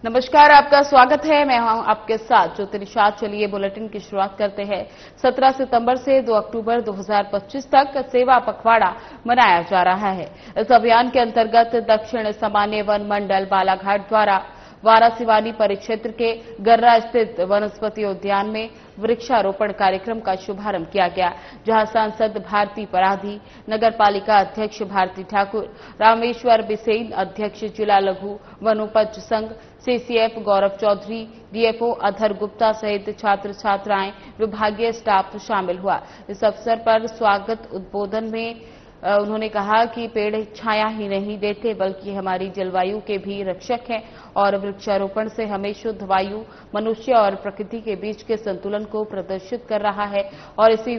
नमस्कार, आपका स्वागत है। मैं हूं आपके साथ ज्योति निषाद। चलिए बुलेटिन की शुरुआत करते हैं। 17 सितंबर से 2 अक्टूबर 2025 तक सेवा पखवाड़ा मनाया जा रहा है। इस अभियान के अंतर्गत दक्षिण सामान्य वन मंडल बालाघाट द्वारा वारासिवानी परिक्षेत्र के गर्रा स्थित वनस्पति उद्यान में वृक्षारोपण कार्यक्रम का शुभारंभ किया गया, जहां सांसद भारती पराधी, नगर पालिका अध्यक्ष भारती ठाकुर, रामेश्वर बिसेन, अध्यक्ष जिला लघु वनोपज संघ सीसीएफ गौरव चौधरी, डीएफओ अधर गुप्ता सहित छात्र छात्राएं, विभागीय स्टाफ शामिल हुआ। इस अवसर पर स्वागत उद्बोधन में उन्होंने कहा कि पेड़ छाया ही नहीं देते बल्कि हमारी जलवायु के भी रक्षक हैं और वृक्षारोपण से हमें शुद्ध वायु, मनुष्य और प्रकृति के बीच के संतुलन को प्रदर्शित कर रहा है। और इसी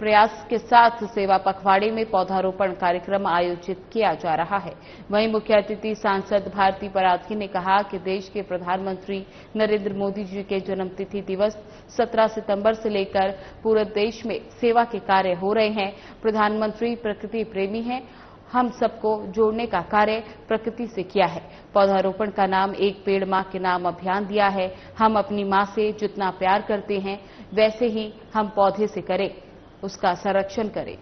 प्रयास के साथ सेवा पखवाड़े में पौधारोपण कार्यक्रम आयोजित किया जा रहा है। वहीं मुख्य अतिथि सांसद भारती पराधी ने कहा कि देश के प्रधानमंत्री नरेंद्र मोदी जी के जन्मतिथि दिवस 17 सितंबर से लेकर पूरे देश में सेवा के कार्य हो रहे हैं। प्रधानमंत्री प्रकृति प्रेमी हैं। हम सबको जोड़ने का कार्य प्रकृति से किया है। पौधारोपण का नाम एक पेड़ मां के नाम अभियान दिया है। हम अपनी मां से जितना प्यार करते हैं वैसे ही हम पौधे से करें, उसका संरक्षण करें।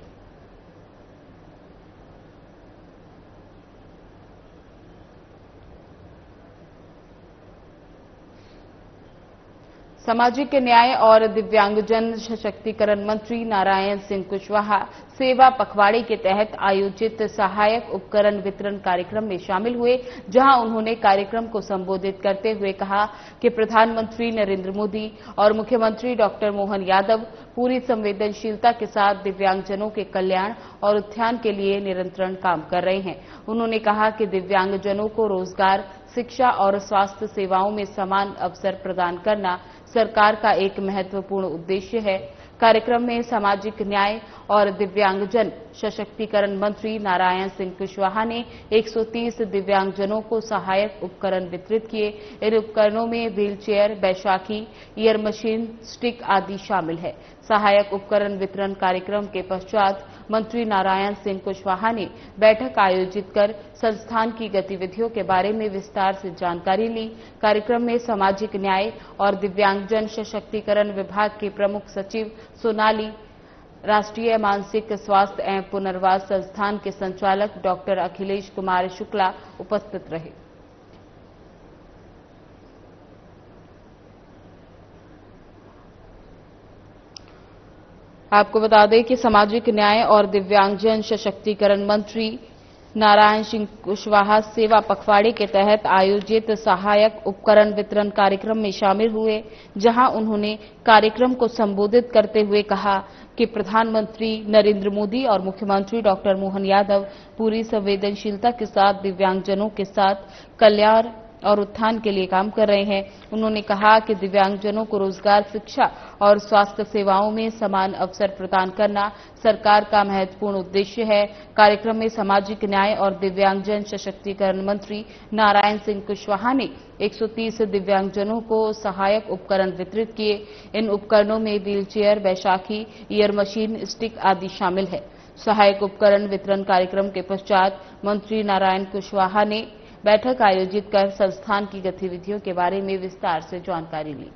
सामाजिक न्याय और दिव्यांगजन सशक्तिकरण मंत्री नारायण सिंह कुशवाहा सेवा पखवाड़े के तहत आयोजित सहायक उपकरण वितरण कार्यक्रम में शामिल हुए, जहां उन्होंने कार्यक्रम को संबोधित करते हुए कहा कि प्रधानमंत्री नरेंद्र मोदी और मुख्यमंत्री डॉक्टर मोहन यादव पूरी संवेदनशीलता के साथ दिव्यांगजनों के कल्याण और उत्थान के लिए निरंतर काम कर रहे हैं। उन्होंने कहा कि दिव्यांगजनों को रोजगार, शिक्षा और स्वास्थ्य सेवाओं में समान अवसर प्रदान करना सरकार का एक महत्वपूर्ण उद्देश्य है। कार्यक्रम में सामाजिक न्याय और दिव्यांगजन सशक्तिकरण मंत्री नारायण सिंह कुशवाहा ने 130 दिव्यांगजनों को सहायक उपकरण वितरित किए। इन उपकरणों में wheelchair, Baisakhi, year machine, stick आदि शामिल है। सहायक उपकरण वितरण कार्यक्रम के पश्चात मंत्री नारायण सिंह कुशवाहा ने बैठक आयोजित कर संस्थान की गतिविधियों के बारे में विस्तार से जानकारी ली। कार्यक्रम में सामाजिक न्याय और दिव्यांगजन सशक्तिकरण विभाग के प्रमुख सचिव सोनाली, राष्ट्रीय मानसिक स्वास्थ्य एवं पुनर्वास संस्थान के संचालक डॉक्टर अखिलेश कुमार शुक्ला उपस्थित रहे। आपको बता दें कि सामाजिक न्याय और दिव्यांगजन सशक्तिकरण मंत्री नारायण सिंह कुशवाहा सेवा पखवाड़े के तहत आयोजित सहायक उपकरण वितरण कार्यक्रम में शामिल हुए, जहां उन्होंने कार्यक्रम को संबोधित करते हुए कहा कि प्रधानमंत्री नरेंद्र मोदी और मुख्यमंत्री डॉक्टर मोहन यादव पूरी संवेदनशीलता के साथ दिव्यांगजनों के साथ कल्याण और उत्थान के लिए काम कर रहे हैं। उन्होंने कहा कि दिव्यांगजनों को रोजगार, शिक्षा और स्वास्थ्य सेवाओं में समान अवसर प्रदान करना सरकार का महत्वपूर्ण उद्देश्य है। कार्यक्रम में सामाजिक न्याय और दिव्यांगजन सशक्तिकरण मंत्री नारायण सिंह कुशवाहा ने 130 दिव्यांगजनों को सहायक उपकरण वितरित किए। इन उपकरणों में wheelchair, Baisakhi, year machine, stick आदि शामिल है। सहायक उपकरण वितरण कार्यक्रम के पश्चात मंत्री नारायण कुशवाहा ने बैठक आयोजित कर संस्थान की गतिविधियों के बारे में विस्तार से जानकारी ली।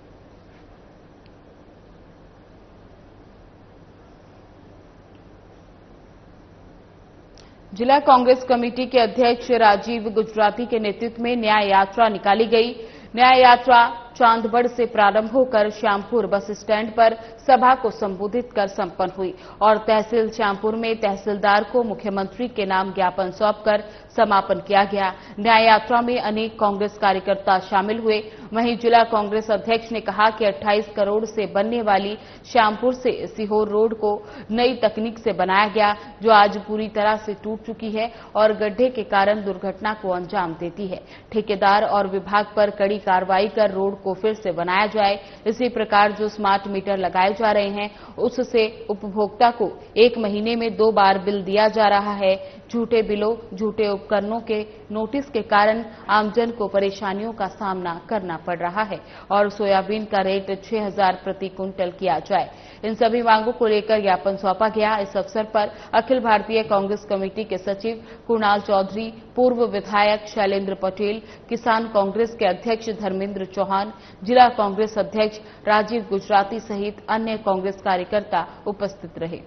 जिला कांग्रेस कमेटी के अध्यक्ष राजीव गुजराती के नेतृत्व में न्याय यात्रा निकाली गई। न्याय यात्रा चांदबड़ से प्रारंभ होकर श्यामपुर बस स्टैंड पर सभा को संबोधित कर संपन्न हुई और तहसील श्यामपुर में तहसीलदार को मुख्यमंत्री के नाम ज्ञापन सौंपकर समापन किया गया। न्याय यात्रा में अनेक कांग्रेस कार्यकर्ता शामिल हुए। वहीं जिला कांग्रेस अध्यक्ष ने कहा कि 28 करोड़ से बनने वाली श्यामपुर से सीहोर रोड को नई तकनीक से बनाया गया, जो आज पूरी तरह से टूट चुकी है और गड्ढे के कारण दुर्घटना को अंजाम देती है। ठेकेदार और विभाग पर कड़ी कार्रवाई कर रोड को फिर से बनाया जाए। इसी प्रकार जो स्मार्ट मीटर लगाए लगाए जा रहे हैं उससे उपभोक्ता को 1 महीने में 2 बार बिल दिया जा रहा है। झूठे बिलों, झूठे उपकरणों के नोटिस के कारण आमजन को परेशानियों का सामना करना पड़ रहा है और सोयाबीन का रेट 6000 प्रति क्विंटल किया जाए। इन सभी मांगों को लेकर ज्ञापन सौंपा गया। इस अवसर पर अखिल भारतीय कांग्रेस कमेटी के सचिव कुणाल चौधरी, पूर्व विधायक शैलेंद्र पटेल, किसान कांग्रेस के अध्यक्ष धर्मेंद्र चौहान, जिला कांग्रेस अध्यक्ष राजीव गुजराती सहित अन्य कांग्रेस कार्यकर्ता उपस्थित रहे।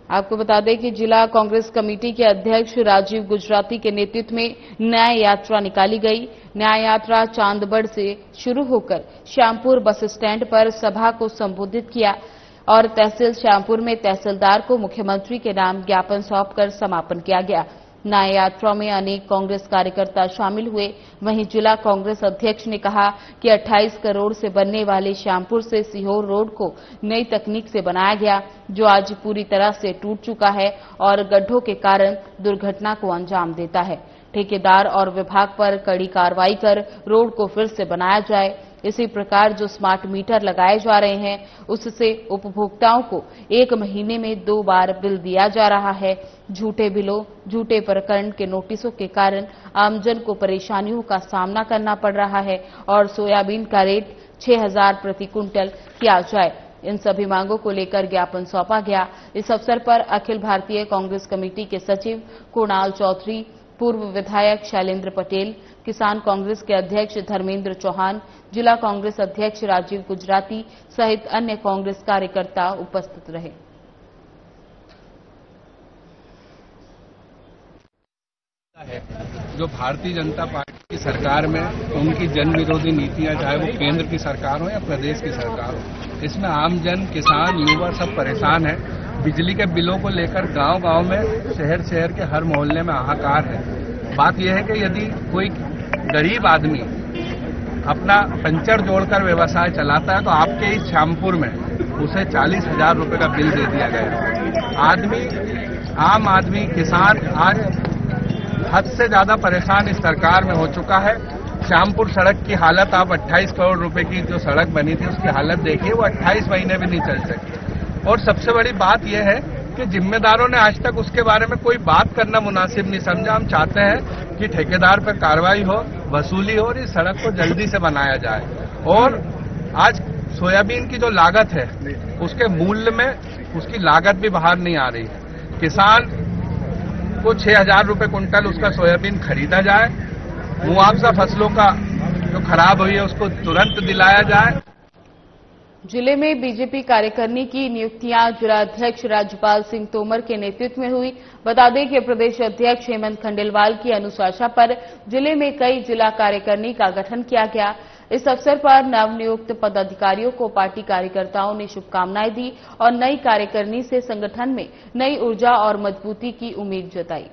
आपको बता दें कि जिला कांग्रेस कमेटी के अध्यक्ष राजीव गुजराती के नेतृत्व में न्याय यात्रा निकाली गई। न्याय यात्रा चांदबड़ से शुरू होकर श्यामपुर बस स्टैंड पर सभा को संबोधित किया और तहसील श्यामपुर में तहसीलदार को मुख्यमंत्री के नाम ज्ञापन सौंपकर समापन किया गया। न्याय यात्रा में अनेक कांग्रेस कार्यकर्ता शामिल हुए। वहीं जिला कांग्रेस अध्यक्ष ने कहा कि 28 करोड़ से बनने वाले श्यामपुर से सीहोर रोड को नई तकनीक से बनाया गया, जो आज पूरी तरह से टूट चुका है और गड्ढों के कारण दुर्घटना को अंजाम देता है। ठेकेदार और विभाग पर कड़ी कार्रवाई कर रोड को फिर से बनाया जाए। इसी प्रकार जो स्मार्ट मीटर लगाए जा रहे हैं उससे उपभोक्ताओं को 1 महीने में 2 बार बिल दिया जा रहा है। झूठे बिलों, झूठे प्रकरण के नोटिसों के कारण आमजन को परेशानियों का सामना करना पड़ रहा है और सोयाबीन का रेट 6000 प्रति क्विंटल किया जाए। इन सभी मांगों को लेकर ज्ञापन सौंपा गया। इस अवसर पर अखिल भारतीय कांग्रेस कमेटी के सचिव कुणाल चौधरी, पूर्व विधायक शैलेंद्र पटेल, किसान कांग्रेस के अध्यक्ष धर्मेंद्र चौहान, जिला कांग्रेस अध्यक्ष राजीव गुजराती सहित अन्य कांग्रेस कार्यकर्ता उपस्थित रहे। जो भारतीय जनता पार्टी की सरकार में उनकी जन विरोधी नीतियां, चाहे वो केंद्र की सरकार हो या प्रदेश की सरकार हो, इसमें आम जन, किसान, युवा सब परेशान है। बिजली के बिलों को लेकर गांव-गांव में, शहर के हर मोहल्ले में हाहाकार है। बात यह है कि यदि कोई गरीब आदमी अपना पंचर जोड़कर व्यवसाय चलाता है तो आपके इस श्यामपुर में उसे 40,000 रुपए का बिल दे दिया गया। आम आदमी, किसान आज हद से ज्यादा परेशान इस सरकार में हो चुका है। श्यामपुर सड़क की हालत, आप 28 करोड़ रुपए की जो सड़क बनी थी उसकी हालत देखिए, वो 28 महीने भी नहीं चल सकी। और सबसे बड़ी बात यह है कि जिम्मेदारों ने आज तक उसके बारे में कोई बात करना मुनासिब नहीं समझा। हम चाहते हैं कि ठेकेदार पर कार्रवाई हो, वसूली हो और इस सड़क को जल्दी से बनाया जाए। और आज सोयाबीन की जो लागत है उसके मूल्य में उसकी लागत भी बाहर नहीं आ रही है। किसान को 6000 रुपए क्विंटल उसका सोयाबीन खरीदा जाए। मुआवजा फसलों का जो खराब हुई है उसको तुरंत दिलाया जाए। जिले में बीजेपी कार्यकारिणी की नियुक्तियां जिलाध्यक्ष राजपाल सिंह तोमर के नेतृत्व में हुई। बता दें कि प्रदेश अध्यक्ष हेमंत खंडेलवाल की अनुशंसा पर जिले में कई जिला कार्यकारिणी का गठन किया गया। इस अवसर पर नवनियुक्त पदाधिकारियों को पार्टी कार्यकर्ताओं ने शुभकामनाएं दी और नई कार्यकारिणी से संगठन में नई ऊर्जा और मजबूती की उम्मीद जताई।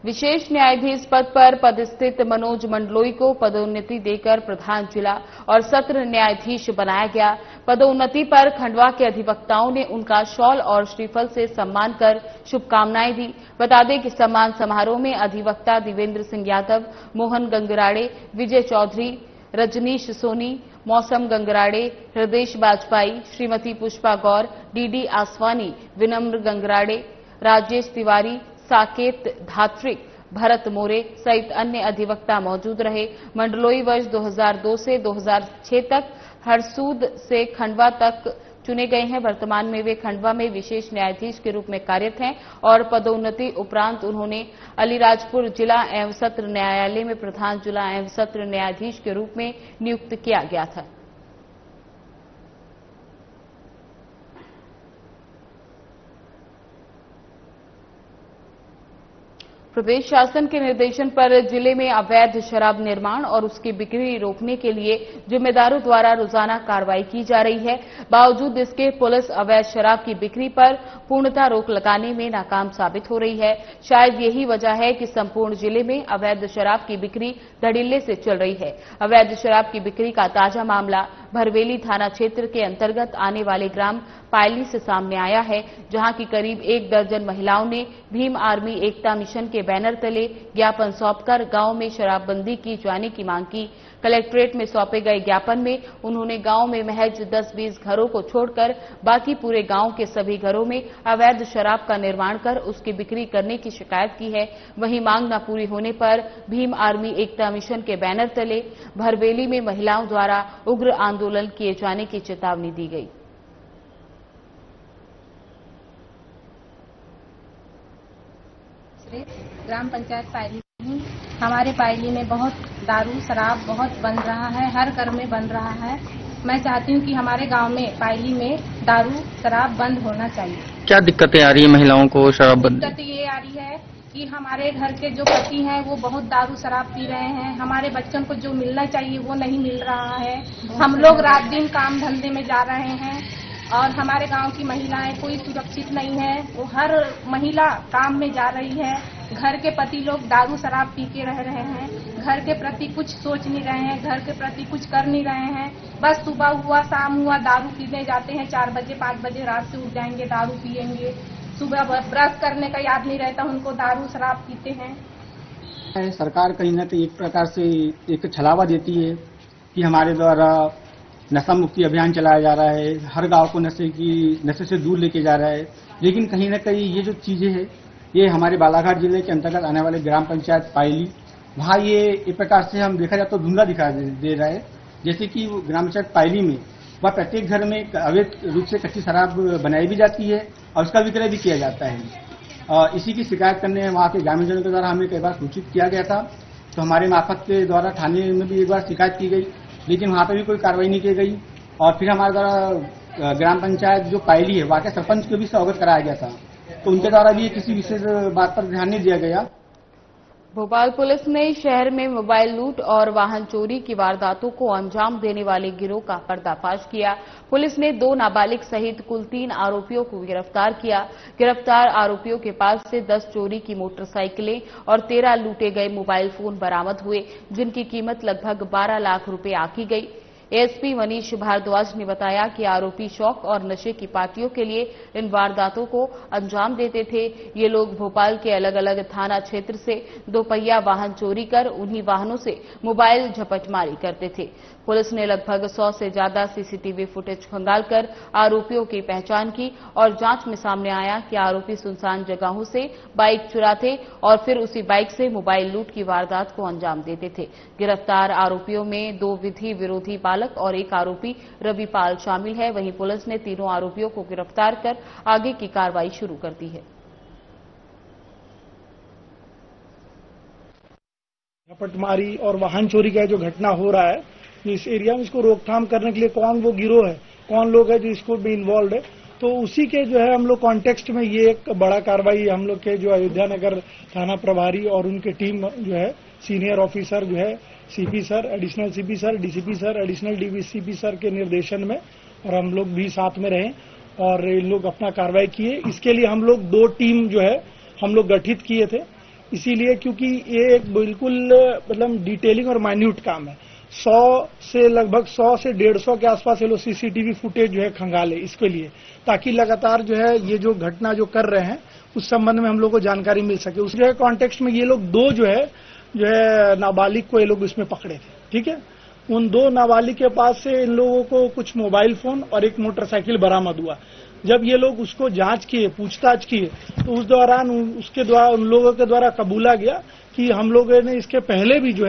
विशेष न्यायाधीश पद पर पदस्थित मनोज मंडलोई को पदोन्नति देकर प्रधान जिला और सत्र न्यायाधीश बनाया गया। पदोन्नति पर खंडवा के अधिवक्ताओं ने उनका शॉल और श्रीफल से सम्मान कर शुभकामनाएं दी। बता दें कि सम्मान समारोह में अधिवक्ता दिवेंद्र सिंह यादव, मोहन गंगराड़े, विजय चौधरी, रजनीश सोनी, मौसम गंगराड़े, हृदय बाजपाई, श्रीमती पुष्पा गौर, डीडी आसवानी, विनम्र गंगराड़े, राजेश तिवारी, साकेत धात्रिक, भरत मोरे सहित अन्य अधिवक्ता मौजूद रहे। मंडलोई वर्ष 2002 से 2006 तक हरसूद से खंडवा तक चुने गए हैं। वर्तमान में वे खंडवा में विशेष न्यायाधीश के रूप में कार्यरत हैं और पदोन्नति उपरांत उन्होंने अलीराजपुर जिला एवं सत्र न्यायालय में प्रधान जिला एवं सत्र न्यायाधीश के रूप में नियुक्त किया गया था। प्रदेश शासन के निर्देशन पर जिले में अवैध शराब निर्माण और उसकी बिक्री रोकने के लिए जिम्मेदारों द्वारा रोजाना कार्रवाई की जा रही है। बावजूद इसके पुलिस अवैध शराब की बिक्री पर पूर्णतः रोक लगाने में नाकाम साबित हो रही है। शायद यही वजह है कि संपूर्ण जिले में अवैध शराब की बिक्री धड़ल्ले से चल रही है। अवैध शराब की बिक्री का ताजा मामला भरवेली थाना क्षेत्र के अंतर्गत आने वाले ग्राम पायली से सामने आया है, जहां की करीब 1 दर्जन महिलाओं ने भीम आर्मी एकता मिशन के बैनर तले ज्ञापन सौंपकर गांव में शराबबंदी की जाने की मांग की। कलेक्ट्रेट में सौंपे गए ज्ञापन में उन्होंने गांव में महज 10-20 घरों को छोड़कर बाकी पूरे गांव के सभी घरों में अवैध शराब का निर्माण कर उसकी बिक्री करने की शिकायत की है। वहीं मांग न पूरी होने पर भीम आर्मी एकता मिशन के बैनर तले भरवेली में महिलाओं द्वारा उग्र आंदोलन किए जाने की चेतावनी दी गई। ग्राम पंचायत पायली, हमारे पायली में बहुत दारू शराब बहुत बन रहा है, हर घर में बन रहा है। मैं चाहती हूँ कि हमारे गांव में पायली में दारू शराब बंद होना चाहिए। क्या दिक्कतें आ रही है महिलाओं को शराब बंद? दिक्कत ये आ रही है कि हमारे घर के जो पति हैं वो बहुत दारू शराब पी रहे हैं, हमारे बच्चों को जो मिलना चाहिए वो नहीं मिल रहा है। हम लोग रात दिन काम धंधे में जा रहे हैं और हमारे गांव की महिलाएं कोई सुरक्षित नहीं है। वो हर महिला काम में जा रही है, घर के पति लोग दारू शराब पी के रह रहे हैं, घर के प्रति कुछ सोच नहीं रहे हैं, घर के प्रति कुछ कर नहीं रहे हैं। बस सुबह हुआ शाम हुआ दारू पीने जाते हैं, 4 बजे 5 बजे रात से उठ जाएंगे, दारू पियेंगे। सुबह ब्रश करने का याद नहीं रहता उनको, दारू शराब पीते हैं। सरकार कहीं न कहीं एक प्रकार से एक छलावा देती है कि हमारे द्वारा नशा मुक्ति अभियान चलाया जा रहा है, हर गांव को नशे से दूर लेके जा रहा है। लेकिन कहीं न कहीं ये जो चीजें हैं ये हमारे बालाघाट जिले के अंतर्गत आने वाले ग्राम पंचायत पायली, वहाँ ये एक प्रकार से हम देखा जाए तो धुंधला दिखा दे रहा है। जैसे कि ग्राम पंचायत पायली में वह प्रत्येक घर में अवैध रूप से कच्ची शराब बनाई भी जाती है और उसका विक्रय भी किया जाता है। इसी की शिकायत करने वहाँ के ग्रामीणजनों के द्वारा हमें कई बार सूचित किया गया था, तो हमारे मार्फत के द्वारा थाने में भी एक बार शिकायत की गई, लेकिन वहाँ पर भी कोई कार्रवाई नहीं की गई। और फिर हमारे द्वारा ग्राम पंचायत जो पायली है वहाँ के सरपंच को भी अवगत कराया गया था, तो उनके द्वारा भी किसी विशेष बात पर ध्यान नहीं दिया गया। भोपाल पुलिस ने शहर में मोबाइल लूट और वाहन चोरी की वारदातों को अंजाम देने वाले गिरोह का पर्दाफाश किया। पुलिस ने 2 नाबालिग सहित कुल 3 आरोपियों को गिरफ्तार किया। गिरफ्तार आरोपियों के पास से 10 चोरी की मोटरसाइकिलें और 13 लूटे गए मोबाइल फोन बरामद हुए, जिनकी कीमत लगभग 12 लाख रुपए आंकी गई। एएसपी मनीष भारद्वाज ने बताया कि आरोपी शौक और नशे की पार्टियों के लिए इन वारदातों को अंजाम देते थे। ये लोग भोपाल के अलग अलग थाना क्षेत्र से 2 पहिया वाहन चोरी कर उन्हीं वाहनों से मोबाइल झपटमारी करते थे। पुलिस ने लगभग 100 से ज्यादा सीसीटीवी फुटेज खंगालकर आरोपियों की पहचान की और जांच में सामने आया कि आरोपी सुनसान जगहों से बाइक चुराते और फिर उसी बाइक से मोबाइल लूट की वारदात को अंजाम देते थे। गिरफ्तार आरोपियों में 2 विधि विरोधी बालक और 1 आरोपी रविपाल शामिल है। वहीं पुलिस ने तीनों आरोपियों को गिरफ्तार कर आगे की कार्रवाई शुरू कर दी है। झपटमारी और वाहन चोरी का जो घटना हो रहा है इस एरिया में, इसको रोकथाम करने के लिए कौन वो गिरोह है, कौन लोग है जो इसको भी इन्वॉल्व है, तो उसी के जो है हम लोग कॉन्टेक्स्ट में ये एक बड़ा कार्रवाई हम लोग के जो अयोध्या नगर थाना प्रभारी और उनके टीम जो है सीनियर ऑफिसर जो है CP sir, additional CP sir, DCP sir, additional DCP sir के निर्देशन में और हम लोग भी साथ में रहे और इन लोग अपना कार्रवाई किए। इसके लिए हम लोग 2 टीम जो है हम लोग गठित किए थे, इसीलिए क्योंकि ये एक बिल्कुल मतलब डिटेलिंग और माइन्यूट काम है। 100 से लगभग 100 से 150 के आसपास ये लोग सीसीटीवी फुटेज जो है खंगाले इसके लिए, ताकि लगातार जो है ये जो घटना जो कर रहे हैं उस संबंध में हम लोग को जानकारी मिल सके। उस कॉन्टेक्स्ट में ये लोग 2 जो है नाबालिग को ये लोग इसमें पकड़े थे। ठीक है, उन 2 नाबालिग के पास से इन लोगों को कुछ मोबाइल फोन और 1 मोटरसाइकिल बरामद हुआ। जब ये लोग उसको जांच किए, पूछताछ किए, तो उस दौरान उसके द्वारा उन लोगों के द्वारा कबूला गया कि हम लोगों ने इसके पहले भी जो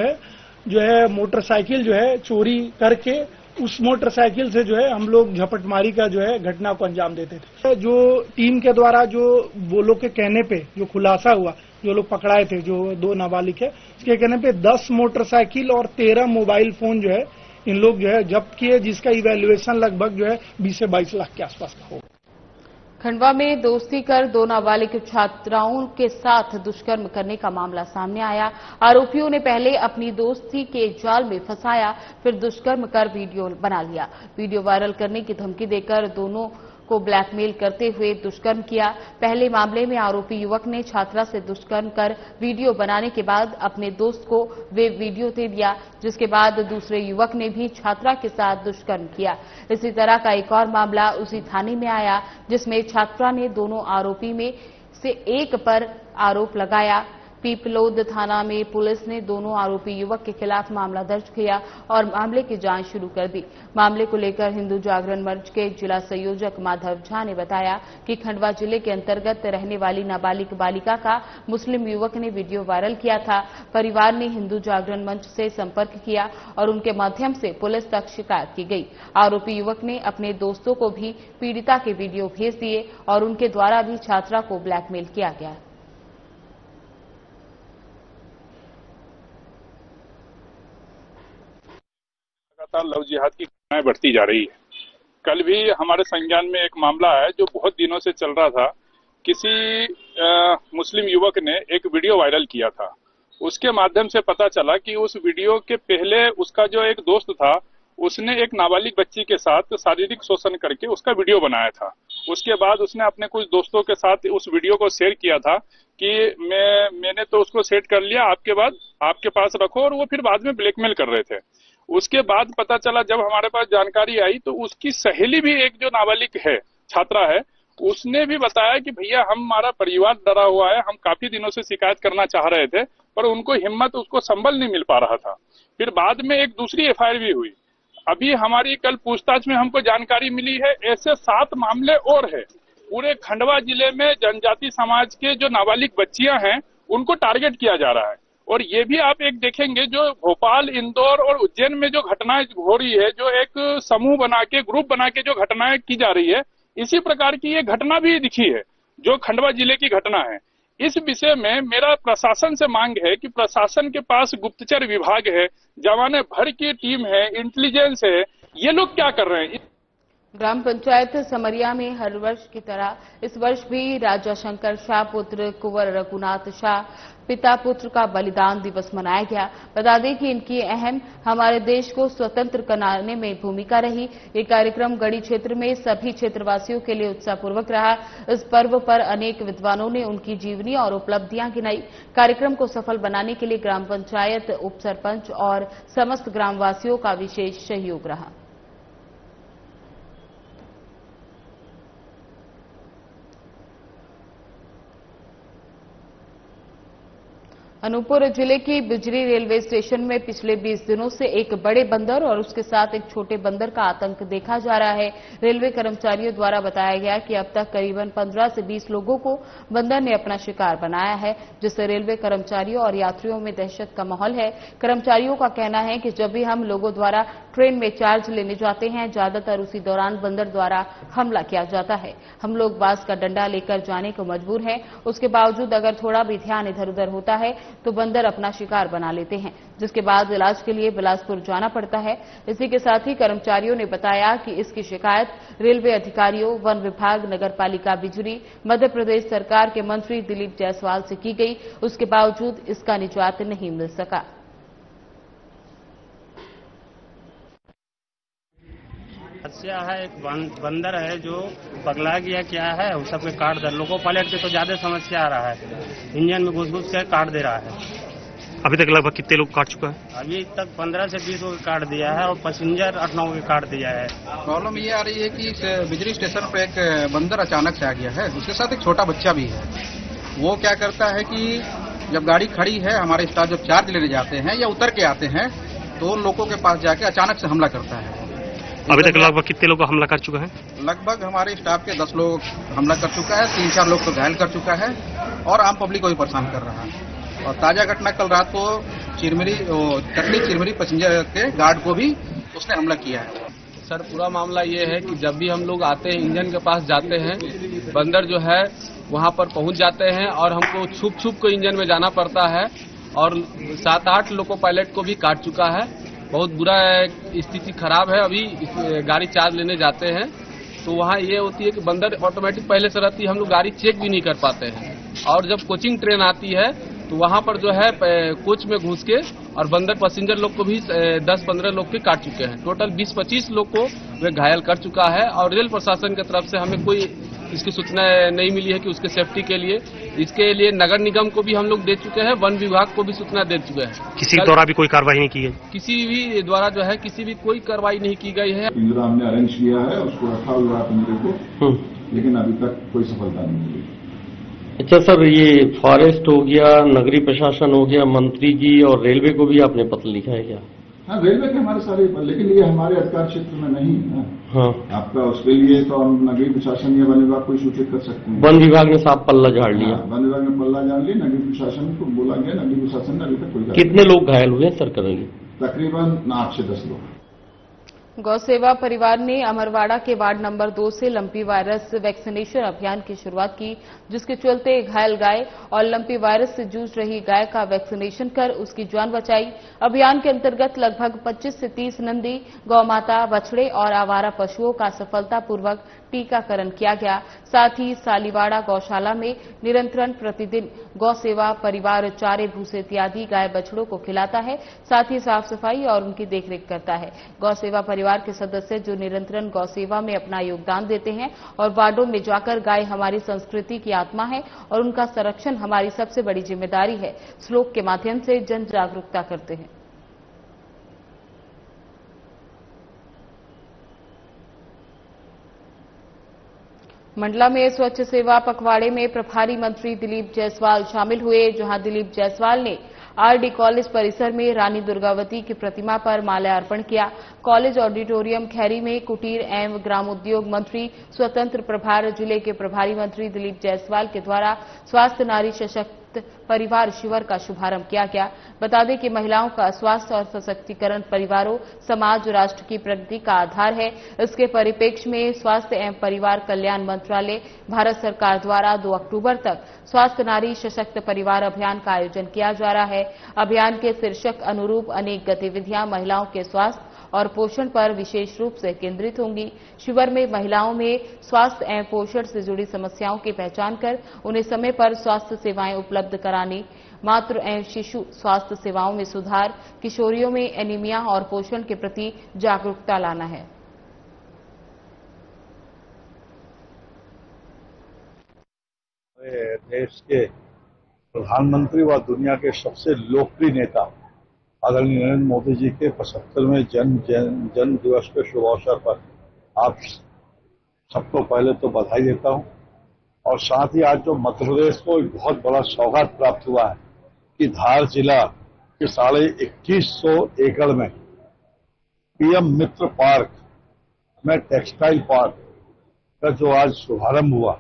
है मोटरसाइकिल जो है चोरी करके उस मोटरसाइकिल से जो है हम लोग झपटमारी का जो है घटना को अंजाम देते थे। जो टीम के द्वारा जो वो लोग के कहने पे जो खुलासा हुआ, जो लोग पकड़ाए थे, जो 2 नाबालिग है, उसके कहने पे 10 मोटरसाइकिल और 13 मोबाइल फोन जो है इन लोग जो है जब्त किए, जिसका इवैल्यूएशन लगभग जो है 20 से 22 लाख के आसपास का होगा। खंडवा में दोस्ती कर 2 नाबालिग छात्राओं के साथ दुष्कर्म करने का मामला सामने आया। आरोपियों ने पहले अपनी दोस्ती के जाल में फंसाया, फिर दुष्कर्म कर वीडियो बना लिया। वीडियो वायरल करने की धमकी देकर दोनों को ब्लैकमेल करते हुए दुष्कर्म किया। पहले मामले में आरोपी युवक ने छात्रा से दुष्कर्म कर वीडियो बनाने के बाद अपने दोस्त को वे वीडियो दे दिया, जिसके बाद दूसरे युवक ने भी छात्रा के साथ दुष्कर्म किया। इसी तरह का एक और मामला उसी थाने में आया, जिसमें छात्रा ने दोनों आरोपी में से एक पर आरोप लगाया। पीपलोद थाना में पुलिस ने दोनों आरोपी युवक के खिलाफ मामला दर्ज किया और मामले की जांच शुरू कर दी। मामले को लेकर हिंदू जागरण मंच के जिला संयोजक माधव झा ने बताया कि खंडवा जिले के अंतर्गत रहने वाली नाबालिग बालिका का मुस्लिम युवक ने वीडियो वायरल किया था। परिवार ने हिंदू जागरण मंच से संपर्क किया और उनके माध्यम से पुलिस तक शिकायत की गई। आरोपी युवक ने अपने दोस्तों को भी पीड़िता के वीडियो भेज दिए और उनके द्वारा भी छात्रा को ब्लैकमेल किया गया। लव जिहाद की घटनाएं बढ़ती जा रही है। कल भी हमारे संज्ञान में एक मामला है जो बहुत दिनों से चल रहा था। किसी मुस्लिम युवक ने एक वीडियो वायरल किया था। उसके माध्यम से पता चला कि उस वीडियो के पहले उसका जो एक दोस्त था, उसने एक नाबालिग बच्ची के साथ शारीरिक शोषण करके उसका वीडियो बनाया था। उसके बाद उसने अपने कुछ दोस्तों के साथ उस वीडियो को शेयर किया था कि मैंने तो उसको सेट कर लिया, आपके बाद आपके पास रखो, और वो फिर बाद में ब्लैकमेल कर रहे थे। उसके बाद पता चला, जब हमारे पास जानकारी आई, तो उसकी सहेली भी एक जो नाबालिग है, छात्रा है, उसने भी बताया कि भैया हमारा परिवार डरा हुआ है, हम काफी दिनों से शिकायत करना चाह रहे थे, पर उनको हिम्मत, उसको संबल नहीं मिल पा रहा था। फिर बाद में एक दूसरी एफआईआर भी हुई। अभी हमारी कल पूछताछ में हमको जानकारी मिली है ऐसे 7 मामले और है। पूरे खंडवा जिले में जनजाति समाज के जो नाबालिग बच्चियां हैं, उनको टारगेट किया जा रहा है। और ये भी आप एक देखेंगे, जो भोपाल, इंदौर और उज्जैन में जो घटनाएं हो रही है, जो एक समूह बना के, ग्रुप बना के जो घटनाएं की जा रही है, इसी प्रकार की ये घटना भी दिखी है जो खंडवा जिले की घटना है। इस विषय में मेरा प्रशासन से मांग है कि प्रशासन के पास गुप्तचर विभाग है, जवाने भर की टीम है, इंटेलिजेंस है, ये लोग क्या कर रहे हैं? ग्राम पंचायत समरिया में हर वर्ष की तरह इस वर्ष भी राजा शंकर शाह पुत्र कुंवर रघुनाथ शाह पिता पुत्र का बलिदान दिवस मनाया गया। बता दें कि इनकी अहम हमारे देश को स्वतंत्र कराने में भूमिका रही। ये कार्यक्रम गढ़ी क्षेत्र में सभी क्षेत्रवासियों के लिए उत्साहपूर्वक रहा। इस पर्व पर अनेक विद्वानों ने उनकी जीवनी और उपलब्धियां गिनाई। कार्यक्रम को सफल बनाने के लिए ग्राम पंचायत, उप सरपंच और समस्त ग्रामवासियों का विशेष सहयोग रहा। अनूपपुर जिले की बिजरी रेलवे स्टेशन में पिछले 20 दिनों से एक बड़े बंदर और उसके साथ एक छोटे बंदर का आतंक देखा जा रहा है। रेलवे कर्मचारियों द्वारा बताया गया कि अब तक करीबन 15 से 20 लोगों को बंदर ने अपना शिकार बनाया है, जिससे रेलवे कर्मचारियों और यात्रियों में दहशत का माहौल है। कर्मचारियों का कहना है कि जब भी हम लोगों द्वारा ट्रेन में चार्ज लेने जाते हैं, ज्यादातर उसी दौरान बंदर द्वारा हमला किया जाता है। हम लोग बांस का डंडा लेकर जाने को मजबूर हैं। उसके बावजूद अगर थोड़ा भी ध्यान इधर उधर होता है तो बंदर अपना शिकार बना लेते हैं, जिसके बाद इलाज के लिए बिलासपुर जाना पड़ता है। इसी के साथ ही कर्मचारियों ने बताया कि इसकी शिकायत रेलवे अधिकारियों, वन विभाग, नगर पालिका बिजरी, मध्य प्रदेश सरकार के मंत्री दिलीप जायसवाल से की गई। उसके बावजूद इसका निजात नहीं मिल सका। समस्या है, एक बंदर है जो पगला गया, क्या है, वो सबके काट दे, लोको पायलट के तो ज्यादा समस्या आ रहा है, इंजन में घुस के काट दे रहा है। अभी तक लगभग कितने लोग काट चुका है? अभी तक 15 से 20 को काट दिया है और पैसेंजर 8-9 को काट दिया है। प्रॉब्लम ये आ रही है कि बिजली स्टेशन पर एक बंदर अचानक से आ गया है, उसके साथ एक छोटा बच्चा भी है। वो क्या करता है कि जब गाड़ी खड़ी है, हमारे स्टाफ जब चार्ज लेने जाते हैं या उतर के आते हैं, तो उन लोगों के पास जाके अचानक से हमला करता है। अभी तक लगभग कितने लोग हमला कर चुका है? लगभग हमारे स्टाफ के 10 लोग हमला कर चुका है, 3-4 लोग तो घायल कर चुका है और आम पब्लिक को भी परेशान कर रहा है। और ताजा घटना कल रात को कटनी चिरमिरी पैसेंजर के गार्ड को भी उसने हमला किया है। सर, पूरा मामला ये है कि जब भी हम लोग आते हैं, इंजन के पास जाते हैं, बंदर जो है वहाँ पर पहुँच जाते हैं और हमको छुप को इंजन में जाना पड़ता है और 7-8 लोको पायलट को भी काट चुका है। बहुत बुरा स्थिति खराब है। अभी गाड़ी चार्ज लेने जाते हैं तो वहाँ ये होती है कि बंदर ऑटोमेटिक पहले से रहती है, हम लोग गाड़ी चेक भी नहीं कर पाते हैं। और जब कोचिंग ट्रेन आती है तो वहां पर जो है कोच में घुस के और बंदर पैसेंजर लोग को भी 10-15 लोग के काट चुके हैं। टोटल 20-25 लोग को वे घायल कर चुका है और रेल प्रशासन की तरफ से हमें कोई इसकी सूचना नहीं मिली है कि उसके सेफ्टी के लिए, इसके लिए नगर निगम को भी हम लोग दे चुके हैं, वन विभाग को भी सूचना दे चुके हैं। किसी द्वारा भी कोई कार्रवाई नहीं की है? किसी भी द्वारा जो है किसी भी कोई कार्रवाई नहीं की गई है। पिंजरा हमने अरेंज किया है, उसको रखा हुआ है पिंजरे को, लेकिन अभी तक कोई सफलता नहीं मिली। अच्छा सर, ये फॉरेस्ट हो गया, नगरीय प्रशासन हो गया, मंत्री जी और रेलवे को भी आपने पत्र लिखा है क्या? हाँ, रेलवे के हमारे सारे, लेकिन ये हमारे अधिकार क्षेत्र में नहीं है। हाँ, आपका उसके लिए तो हम नगरीय प्रशासन या वन विभाग को सूचित कर सकते हैं। वन विभाग ने साफ पल्ला झाड़ लिया। वन विभाग ने पल्ला झाड़ लिया, नगरीय प्रशासन को बोला गया, नगरीय प्रशासन ने अभी तक कोई। कितने लोग घायल हुए सर करेंगे? तकरीबन 8 से 10 लोग। गौ सेवा परिवार ने अमरवाड़ा के वार्ड नंबर 2 से लंपी वायरस वैक्सीनेशन अभियान की शुरुआत की, जिसके चलते घायल गाय और लंपी वायरस से जूझ रही गाय का वैक्सीनेशन कर उसकी जान बचाई। अभियान के अंतर्गत लगभग 25 से 30 नंदी, गौ माता, बछड़े और आवारा पशुओं का सफलतापूर्वक टीकाकरण किया गया। साथ ही सालीवाड़ा गौशाला में निरंतर प्रतिदिन गौ सेवा परिवार चारे, भूसे इत्यादि गाय बछड़ों को खिलाता है, साथ ही साफ सफाई और उनकी देखरेख करता है। गौ सेवा परिवार के सदस्य जो निरंतर गौ सेवा में अपना योगदान देते हैं और वार्डों में जाकर गाय हमारी संस्कृति की आत्मा है और उनका संरक्षण हमारी सबसे बड़ी जिम्मेदारी है श्लोक के माध्यम से जन जागरूकता करते हैं। मंडला में स्वच्छ सेवा पखवाड़े में प्रभारी मंत्री दिलीप जायसवाल शामिल हुए, जहां दिलीप जायसवाल ने आरडी कॉलेज परिसर में रानी दुर्गावती की प्रतिमा पर माल्यार्पण किया। कॉलेज ऑडिटोरियम खैरी में कुटीर एवं ग्रामोद्योग मंत्री स्वतंत्र प्रभार जिले के प्रभारी मंत्री दिलीप जायसवाल के द्वारा स्वास्थ्य नारी सशक्त परिवार शिविर का शुभारंभ किया गया। बता दें कि महिलाओं का स्वास्थ्य और सशक्तिकरण परिवारों, समाज, राष्ट्र की प्रगति का आधार है। इसके परिप्रेक्ष्य में स्वास्थ्य एवं परिवार कल्याण मंत्रालय भारत सरकार द्वारा 2 अक्टूबर तक स्वास्थ्य नारी सशक्त परिवार अभियान का आयोजन किया जा रहा है। अभियान के शीर्षक अनुरूप अनेक गतिविधियां महिलाओं के स्वास्थ्य और पोषण पर विशेष रूप से केंद्रित होंगी। शिविर में महिलाओं में स्वास्थ्य एवं पोषण से जुड़ी समस्याओं की पहचान कर उन्हें समय पर स्वास्थ्य सेवाएं उपलब्ध करानी, मातृ एवं शिशु स्वास्थ्य सेवाओं में सुधार, किशोरियों में एनीमिया और पोषण के प्रति जागरूकता लाना है। देश के प्रधानमंत्री व दुनिया के सबसे लोकप्रिय नेता आदरणीय नरेंद्र मोदी जी के 75वें जन्म दिवस के शुभ अवसर पर आप सबको पहले तो बधाई देता हूं और साथ ही आज जो मध्य प्रदेश को एक बहुत बड़ा सौगात प्राप्त हुआ है कि धार जिला के 2150 एकड़ में पीएम मित्र पार्क में टेक्सटाइल पार्क का जो आज शुभारंभ हुआ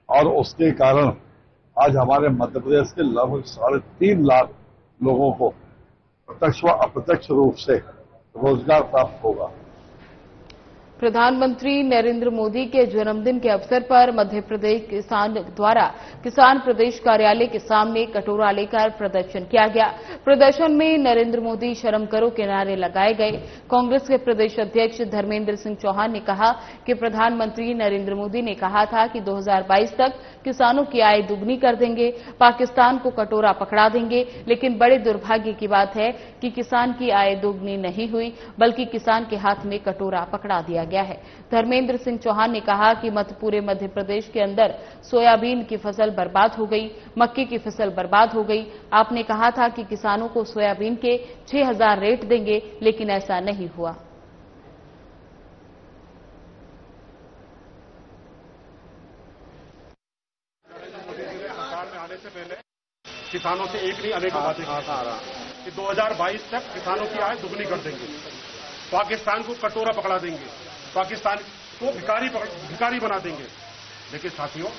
और उसके कारण आज हमारे मध्य प्रदेश के लगभग 3.5 लाख लोगों को प्रत्यक्ष व अप्रत्यक्ष रूप से रोजगार प्राप्त होगा। प्रधानमंत्री नरेंद्र मोदी के जन्मदिन के अवसर पर मध्य प्रदेश किसान द्वारा किसान प्रदेश कार्यालय के सामने कटोरा लेकर प्रदर्शन किया गया। प्रदर्शन में नरेंद्र मोदी शर्म करो के नारे लगाए गए। कांग्रेस के प्रदेश अध्यक्ष धर्मेंद्र सिंह चौहान ने कहा कि प्रधानमंत्री नरेंद्र मोदी ने कहा था कि 2022 तक किसानों की आय दुगनी कर देंगे, पाकिस्तान को कटोरा पकड़ा देंगे, लेकिन बड़े दुर्भाग्य की बात है कि किसान की आय दुगनी नहीं हुई, बल्कि किसान के हाथ में कटोरा पकड़ा दिया गया है। धर्मेंद्र सिंह चौहान ने कहा कि पूरे मध्य प्रदेश के अंदर सोयाबीन की फसल बर्बाद हो गई, मक्के की फसल बर्बाद हो गई। आपने कहा था कि किसानों को सोयाबीन के 6000 रेट देंगे, लेकिन ऐसा नहीं हुआ। किसानों से एक नहीं अनेक बातें कि 2022 तक किसानों की आय दुगनी कर देंगे, पाकिस्तान को कटोरा पकड़ा देंगे, पाकिस्तान को भिखारी बना देंगे। लेकिन साथियों,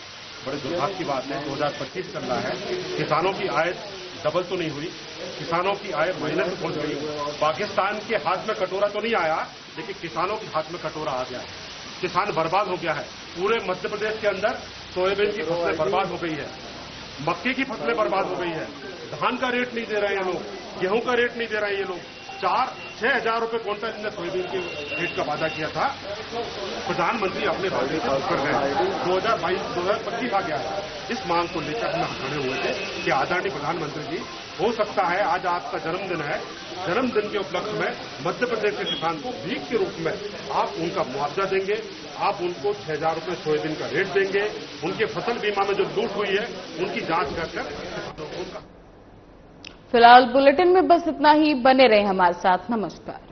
बड़े दुर्भाग्य की बात है 2025 चल रहा है, किसानों की आय डबल तो नहीं हुई, किसानों की आय महीने से पहुंच गई। पाकिस्तान के हाथ में कटोरा तो नहीं आया, लेकिन किसानों के हाथ में कटोरा आ गया है। किसान बर्बाद हो गया है। पूरे मध्य प्रदेश के अंदर सोयाबीन की फसलें बर्बाद हो गई है, मक्के की फसलें बर्बाद हो गई है, धान का रेट नहीं दे रहे हैं ये लोग, गेहूं का रेट नहीं दे रहे हैं ये लोग, 6,000 रुपए क्विंटल इनने सोयाबीन के रेट का वादा किया था। प्रधानमंत्री अपने वादे से कर गए। 2022-2025 आ गया है। इस मांग को लेकर हम खड़े हुए थे कि आदरणीय प्रधानमंत्री जी, हो सकता है आज आपका जन्मदिन है, जन्मदिन के उपलक्ष्य में मध्य प्रदेश के किसान को भीख के रूप में आप उनका मुआवजा देंगे, आप उनको 6,000 रुपए सोयाबीन का रेट देंगे, उनके फसल बीमा में जो लूट हुई है उनकी जांच कर। फिलहाल बुलेटिन में बस इतना ही। बने रहे हमारे साथ। नमस्कार।